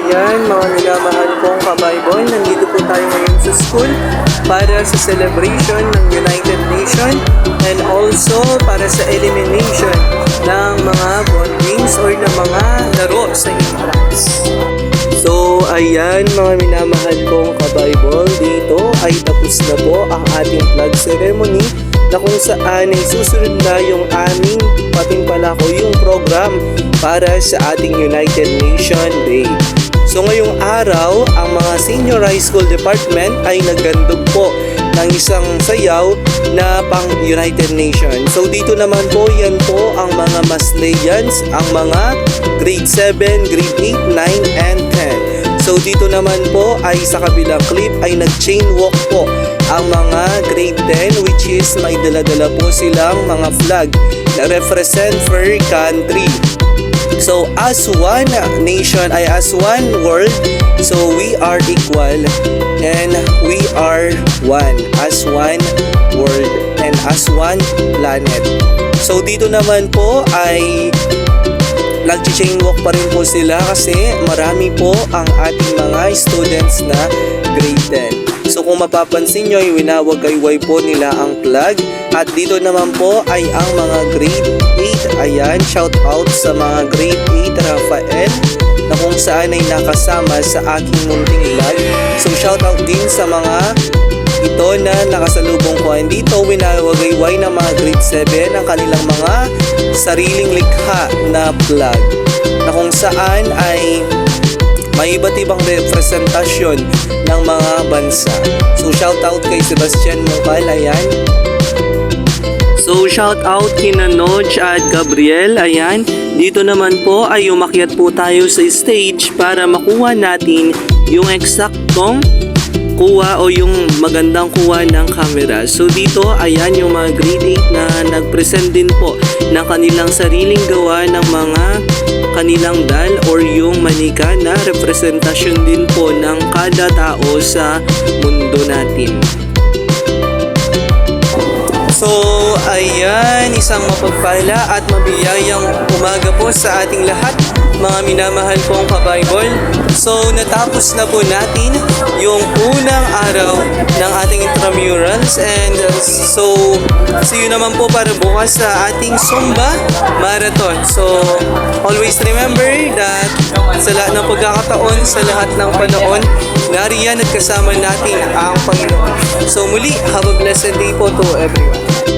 ayan mga minamahal kong ka-Bible, nandito po tayo ngayon sa school para sa celebration ng United Nations and also para sa elimination ng mga ball games or ng mga laro sa entrance. So ayan mga minamahal kong ka-Bible, dito ay tapos na po ang ating flag ceremony na kung saan ay susunod na yung aming patimpalako yung program para sa ating United Nation Day. So ngayong araw, ang mga senior high school department ay naggandog po ng isang sayaw na pang United Nation. So dito naman po, yan po ang mga Masleyans, ang mga grade 7, grade 8, 9, and 10. So dito naman po ay sa kabilang clip ay nag-chain walk po ang mga grade 10, which is may dala-dala po silang mga flag na represent for country. So as one nation, ay as one world, so we are equal and we are one, as one world and as one planet. So dito naman po ay nag-chain walk pa rin po sila kasi marami po ang ating mga students na grade 10. So kung mapapansin nyo, winawagayway po nila ang flag. At dito naman po ay ang mga grade 8. Ayan, shout out sa mga grade 8 Rafael na kung saan ay nakasama sa aking munting vlog. So shout out din sa mga ito na nakasalubong ko. And dito winawagayway ng mga grade 7 ang kanilang mga sariling likha na flag na kung saan ay may iba't ibang representasyon ng mga bansa. So shout out kay Sebastian Mukal, ayan. So shout out kina Noj at Gabriel, ayan. Dito naman po ay umakyat po tayo sa stage para makuha natin yung eksaktong kuha o yung magandang kuha ng camera. So dito, ayan yung mga grade 8 na nag-present din po ng kanilang sariling gawa ng mga kanilang dal or yung manika na representasyon din po ng kada tao sa mundo natin. So, ayan, isang mapagpala at mabiyayang umaga po sa ating lahat, mga minamahal kong ka-Bible. So, natapos na po natin yung unang araw ng ating intramurals and so, see you naman po para bukas sa ating Zumba Marathon. So, always remember that sa lahat ng pagkakataon, sa lahat ng panahon, nariyan at kasama natin ang Panginoon. So, muli, have a blessed day po to everyone.